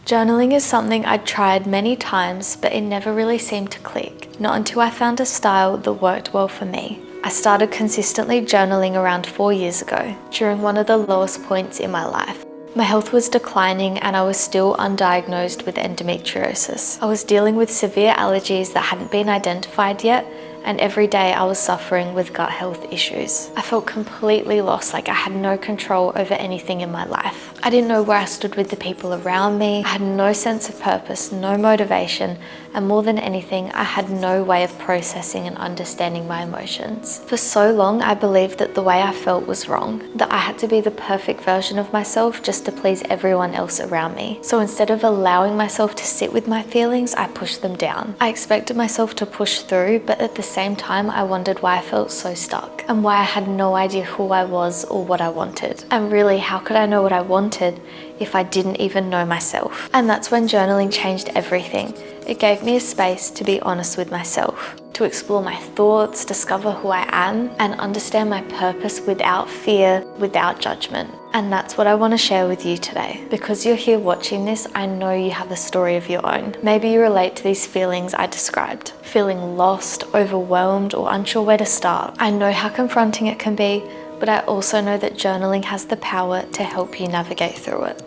Journaling is something I'd tried many times, but it never really seemed to click. Not until I found a style that worked well for me. I started consistently journaling around 4 years ago, during one of the lowest points in my life. My health was declining and I was still undiagnosed with endometriosis. I was dealing with severe allergies that hadn't been identified yet, and every day I was suffering with gut health issues. I felt completely lost, like I had no control over anything in my life. I didn't know where I stood with the people around me. I had no sense of purpose, no motivation, and more than anything, I had no way of processing and understanding my emotions. For so long, I believed that the way I felt was wrong, that I had to be the perfect version of myself just to please everyone else around me. So instead of allowing myself to sit with my feelings, I pushed them down. I expected myself to push through, but at the same time, I wondered why I felt so stuck and why I had no idea who I was or what I wanted. And really, how could I know what I wanted if I didn't even know myself? And that's when journaling changed everything. It gave me a space to be honest with myself, to explore my thoughts, discover who I am, and understand my purpose without fear, without judgment. And that's what I want to share with you today. Because you're here watching this, I know you have a story of your own. Maybe you relate to these feelings I described. Feeling lost, overwhelmed, or unsure where to start. I know how confronting it can be, but I also know that journaling has the power to help you navigate through it.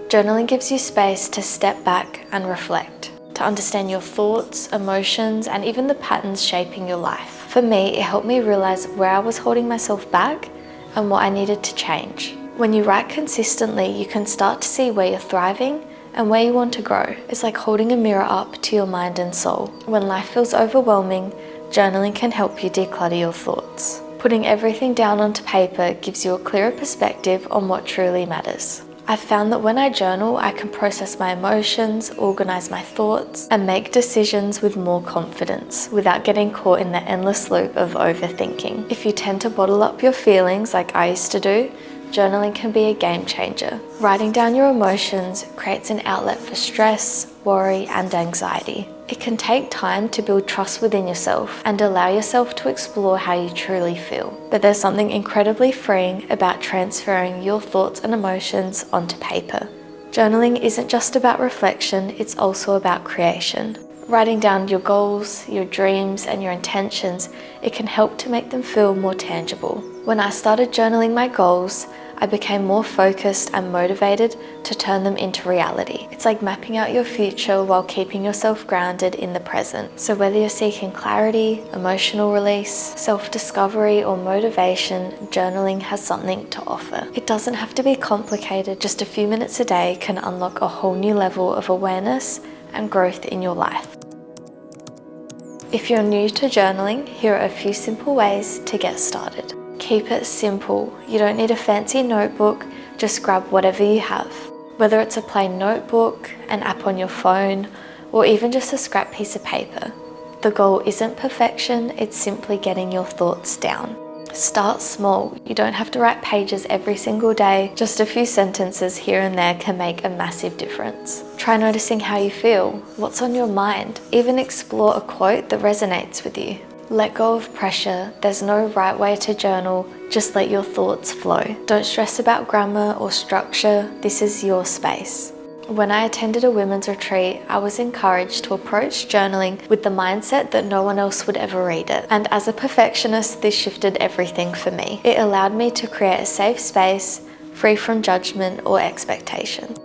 Journaling gives you space to step back and reflect, to understand your thoughts, emotions, and even the patterns shaping your life. For me, it helped me realize where I was holding myself back and what I needed to change. When you write consistently, you can start to see where you're thriving and where you want to grow. It's like holding a mirror up to your mind and soul. When life feels overwhelming, journaling can help you declutter your thoughts. Putting everything down onto paper gives you a clearer perspective on what truly matters. I've found that when I journal, I can process my emotions, organize my thoughts, and make decisions with more confidence without getting caught in the endless loop of overthinking. If you tend to bottle up your feelings like I used to do, journaling can be a game changer. Writing down your emotions creates an outlet for stress, worry, and anxiety. It can take time to build trust within yourself and allow yourself to explore how you truly feel. But there's something incredibly freeing about transferring your thoughts and emotions onto paper. Journaling isn't just about reflection, it's also about creation. Writing down your goals, your dreams, and your intentions, it can help to make them feel more tangible. When I started journaling my goals, I became more focused and motivated to turn them into reality. It's like mapping out your future while keeping yourself grounded in the present. So whether you're seeking clarity, emotional release, self-discovery, or motivation, journaling has something to offer. It doesn't have to be complicated. Just a few minutes a day can unlock a whole new level of awareness and growth in your life. If you're new to journaling, here are a few simple ways to get started. Keep it simple. You don't need a fancy notebook, just grab whatever you have. Whether it's a plain notebook, an app on your phone, or even just a scrap piece of paper. The goal isn't perfection, it's simply getting your thoughts down. Start small. You don't have to write pages every single day. Just a few sentences here and there can make a massive difference. Try noticing how you feel, what's on your mind. Even explore a quote that resonates with you. Let go of pressure. There's no right way to journal, just let your thoughts flow. Don't stress about grammar or structure, this is your space. When I attended a women's retreat, I was encouraged to approach journaling with the mindset that no one else would ever read it. And as a perfectionist, this shifted everything for me. It allowed me to create a safe space, free from judgment or expectation.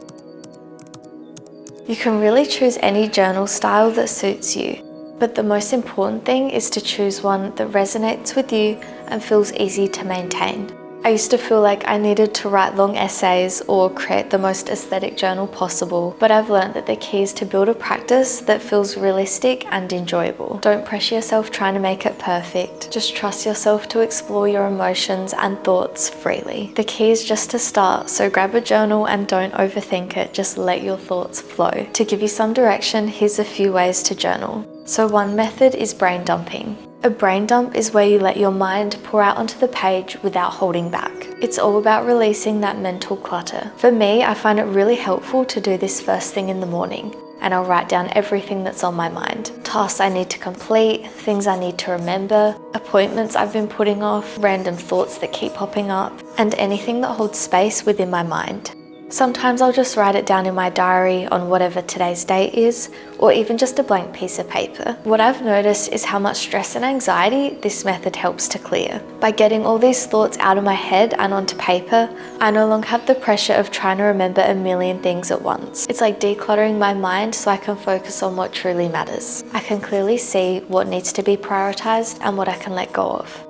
You can really choose any journal style that suits you. But the most important thing is to choose one that resonates with you and feels easy to maintain. I used to feel like I needed to write long essays or create the most aesthetic journal possible, but I've learned that the key is to build a practice that feels realistic and enjoyable. Don't pressure yourself trying to make it perfect. Just trust yourself to explore your emotions and thoughts freely. The key is just to start, so grab a journal and don't overthink it, just let your thoughts flow. To give you some direction, here's a few ways to journal. So one method is brain dumping. A brain dump is where you let your mind pour out onto the page without holding back. It's all about releasing that mental clutter. For me, I find it really helpful to do this first thing in the morning, and I'll write down everything that's on my mind. Tasks I need to complete, things I need to remember, appointments I've been putting off, random thoughts that keep popping up, and anything that holds space within my mind. Sometimes I'll just write it down in my diary on whatever today's date is, or even just a blank piece of paper. What I've noticed is how much stress and anxiety this method helps to clear. By getting all these thoughts out of my head and onto paper, I no longer have the pressure of trying to remember a million things at once. It's like decluttering my mind so I can focus on what truly matters. I can clearly see what needs to be prioritized and what I can let go of.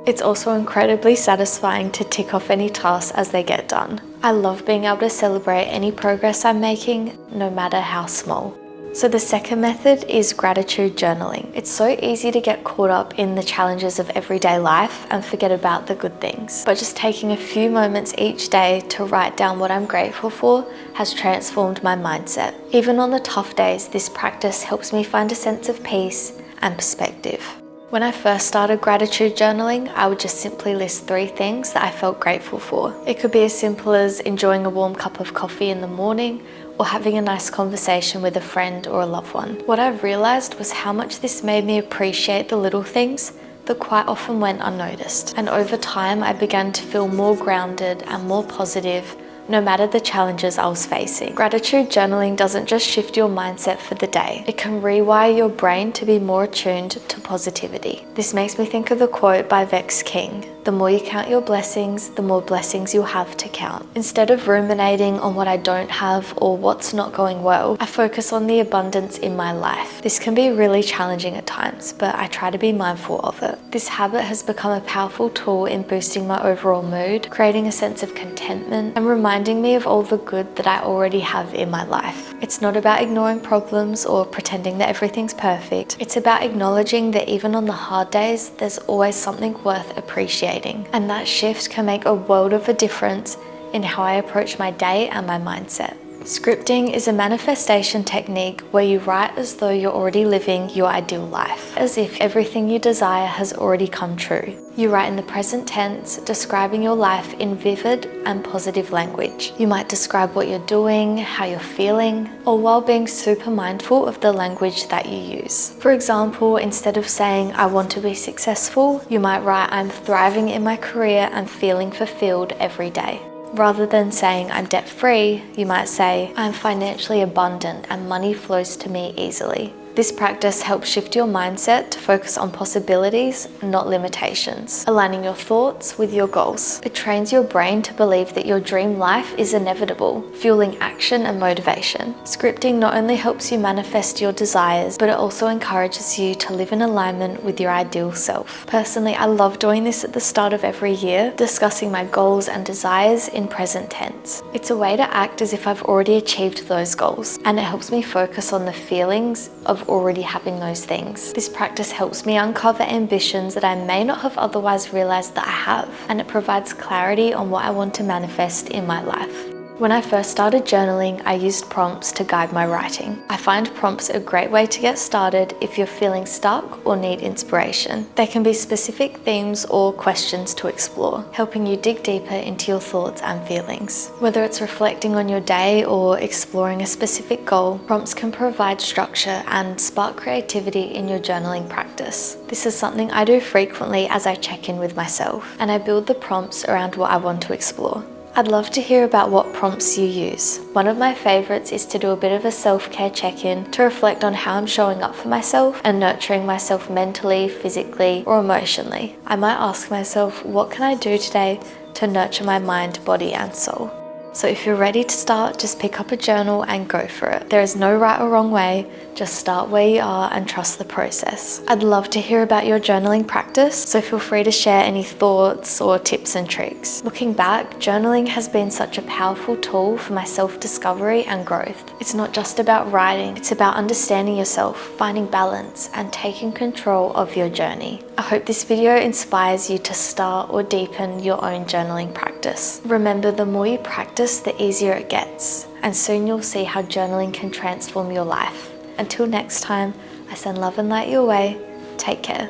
It's also incredibly satisfying to tick off any tasks as they get done. I love being able to celebrate any progress I'm making, no matter how small. So the second method is gratitude journaling. It's so easy to get caught up in the challenges of everyday life and forget about the good things. But just taking a few moments each day to write down what I'm grateful for has transformed my mindset. Even on the tough days, this practice helps me find a sense of peace and perspective. When I first started gratitude journaling, I would just simply list 3 things that I felt grateful for. It could be as simple as enjoying a warm cup of coffee in the morning or having a nice conversation with a friend or a loved one. What I've realized was how much this made me appreciate the little things that quite often went unnoticed. And over time, I began to feel more grounded and more positive, no matter the challenges I was facing. Gratitude journaling doesn't just shift your mindset for the day. It can rewire your brain to be more attuned to positivity. This makes me think of the quote by Vex King: "The more you count your blessings, the more blessings you'll have to count." Instead of ruminating on what I don't have or what's not going well, I focus on the abundance in my life. This can be really challenging at times, but I try to be mindful of it. This habit has become a powerful tool in boosting my overall mood, creating a sense of contentment, and reminding me of all the good that I already have in my life. It's not about ignoring problems or pretending that everything's perfect. It's about acknowledging that even on the hard days, there's always something worth appreciating. And that shift can make a world of a difference in how I approach my day and my mindset. Scripting is a manifestation technique where you write as though you're already living your ideal life, as if everything you desire has already come true. You write in the present tense, describing your life in vivid and positive language. You might describe what you're doing, how you're feeling, all while being super mindful of the language that you use. For example, instead of saying, "I want to be successful," you might write, "I'm thriving in my career and feeling fulfilled every day." Rather than saying, "I'm debt-free," you might say, "I'm financially abundant and money flows to me easily." This practice helps shift your mindset to focus on possibilities, not limitations, aligning your thoughts with your goals. It trains your brain to believe that your dream life is inevitable, fueling action and motivation. Scripting not only helps you manifest your desires, but it also encourages you to live in alignment with your ideal self. Personally, I love doing this at the start of every year, discussing my goals and desires in present tense. It's a way to act as if I've already achieved those goals, and it helps me focus on the feelings of already having those things. This practice helps me uncover ambitions that I may not have otherwise realized that I have, and it provides clarity on what I want to manifest in my life. When I first started journaling, I used prompts to guide my writing. I find prompts a great way to get started if you're feeling stuck or need inspiration. They can be specific themes or questions to explore, helping you dig deeper into your thoughts and feelings. Whether it's reflecting on your day or exploring a specific goal, prompts can provide structure and spark creativity in your journaling practice. This is something I do frequently as I check in with myself, and I build the prompts around what I want to explore. I'd love to hear about what prompts you use. One of my favorites is to do a bit of a self-care check-in to reflect on how I'm showing up for myself and nurturing myself mentally, physically, or emotionally. I might ask myself, what can I do today to nurture my mind, body, and soul? So if you're ready to start, just pick up a journal and go for it. There is no right or wrong way, just start where you are and trust the process. I'd love to hear about your journaling practice, so feel free to share any thoughts or tips and tricks. Looking back, journaling has been such a powerful tool for my self-discovery and growth. It's not just about writing, it's about understanding yourself, finding balance, and taking control of your journey. I hope this video inspires you to start or deepen your own journaling practice. Remember, the more you practice, the easier it gets, and soon you'll see how journaling can transform your life. Until next time, I send love and light your way. Take care.